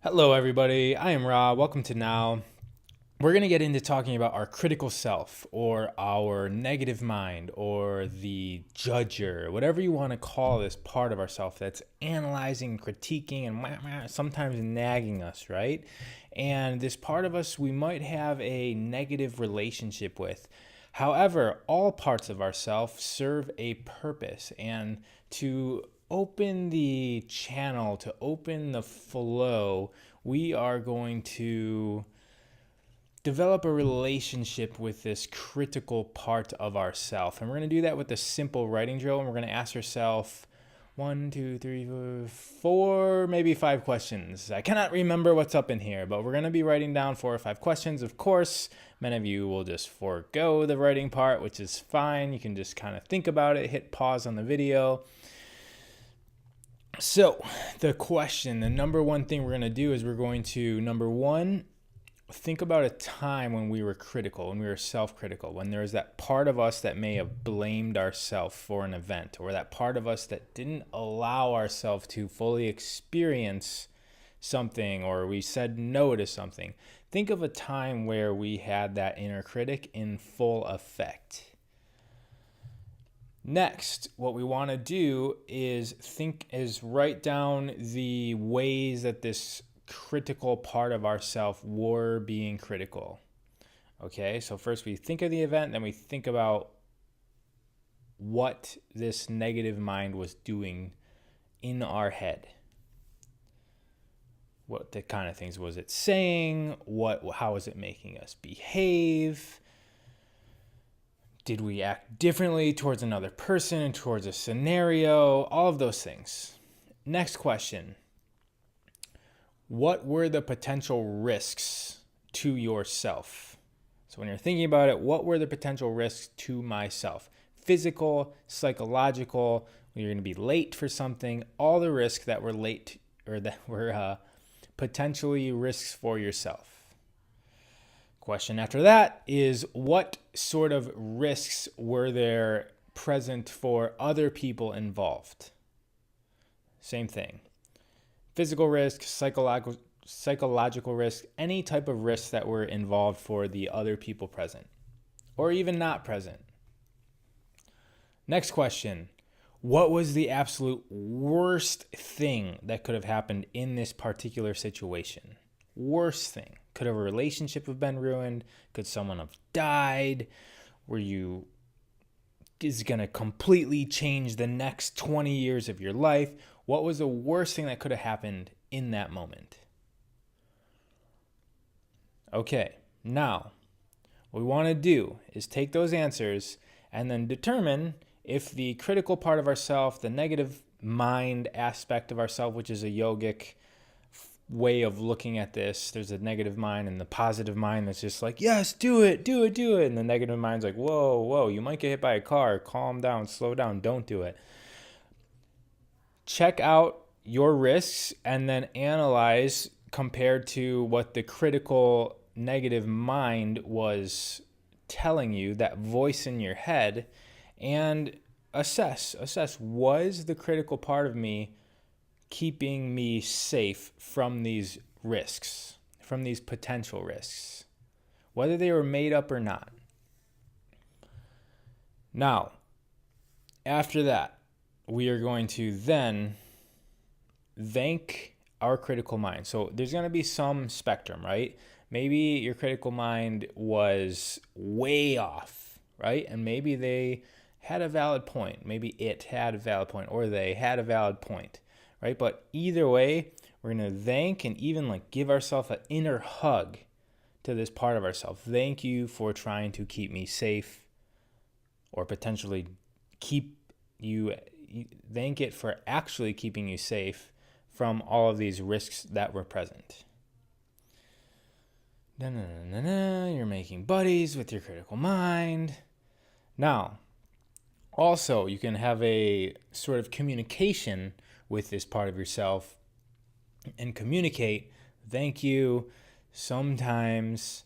Hello, everybody. I am Rob. Welcome to Now. We're going to get into talking about our critical self or our negative mind or the judger, whatever you want to call this part of ourself that's analyzing, critiquing, and sometimes nagging us, right? And this part of us we might have a negative relationship with. However, all parts of ourself serve a purpose, and to open the channel, to open the flow, we are going to develop a relationship with this critical part of ourself. And we're going to do that with a simple writing drill. And we're going to ask ourselves one, two, three, four, maybe five questions. I cannot remember what's up in here, but we're going to be writing down 4 or 5 questions. Of course, many of you will just forego the writing part, which is fine. You can just kind of think about it, hit pause on the video. So the number one thing we're going to do is we're going to, number one, think about a time when we were critical, when we were self-critical, when there was that part of us that may have blamed ourselves for an event, or that part of us that didn't allow ourselves to fully experience something, or we said no to something. Think of a time where we had that inner critic in full effect. Next, what we want to do is write down the ways that this critical part of ourself were being critical. Okay, so first we think of the event, then we think about what this negative mind was doing in our head. What the kind of things was it saying? How was it making us behave? Did we act differently towards another person and towards a scenario? All of those things. Next question. What were the potential risks to yourself? So when you're thinking about it, what were the potential risks to myself? Physical, psychological, when you're going to be late for something, all the risks that were late or that were potentially risks for yourself. Question after that is, what sort of risks were there present for other people involved? Same thing. Physical risk, psychological risk, any type of risks that were involved for the other people present, or even not present. Next question. What was the absolute worst thing that could have happened in this particular situation? Worst thing. Could a relationship have been ruined? Could someone have died? Is going to completely change the next 20 years of your life? What was the worst thing that could have happened in that moment? Okay, now what we want to do is take those answers and then determine if the critical part of ourself, the negative mind aspect of ourself, which is a yogic way of looking at this. There's a negative mind and the positive mind that's just like, yes, do it, do it, do it. And the negative mind's like, whoa, you might get hit by a car. Calm down, slow down, don't do it. Check out your risks and then analyze compared to what the critical negative mind was telling you, that voice in your head, and assess, was the critical part of me keeping me safe from these risks, from these potential risks, whether they were made up or not. Now, after that, we are going to then thank our critical mind. So there's going to be some spectrum, right? Maybe your critical mind was way off, right? And maybe they had a valid point. Maybe it had a valid point, or they had a valid point. Right? But either way, we're going to thank and even give ourselves an inner hug to this part of ourselves. Thank you for trying to keep me safe, or potentially thank it for actually keeping you safe from all of these risks that were present. You're making buddies with your critical mind. Now, also, you can have a sort of communication with this part of yourself and communicate, thank you. Sometimes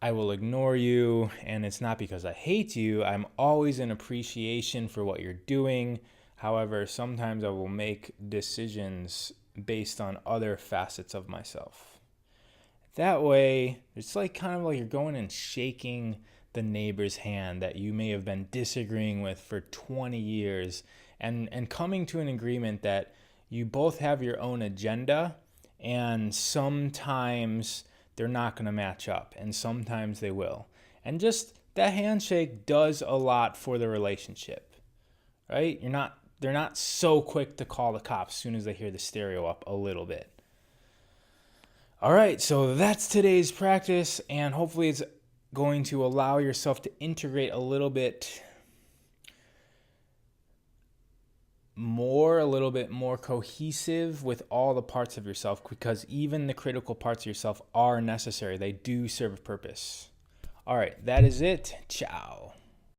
I will ignore you, and it's not because I hate you. I'm always in appreciation for what you're doing. However, sometimes I will make decisions based on other facets of myself. That way, it's like kind of like you're going and shaking the neighbor's hand that you may have been disagreeing with for 20 years and coming to an agreement that you both have your own agenda, and sometimes they're not going to match up and sometimes they will. And just that handshake does a lot for the relationship, right? They're not so quick to call the cops as soon as they hear the stereo up a little bit. All right, so that's today's practice, and hopefully it's going to allow yourself to integrate a little bit more cohesive with all the parts of yourself, because even the critical parts of yourself are necessary. They do serve a purpose. All right, that is it. Ciao.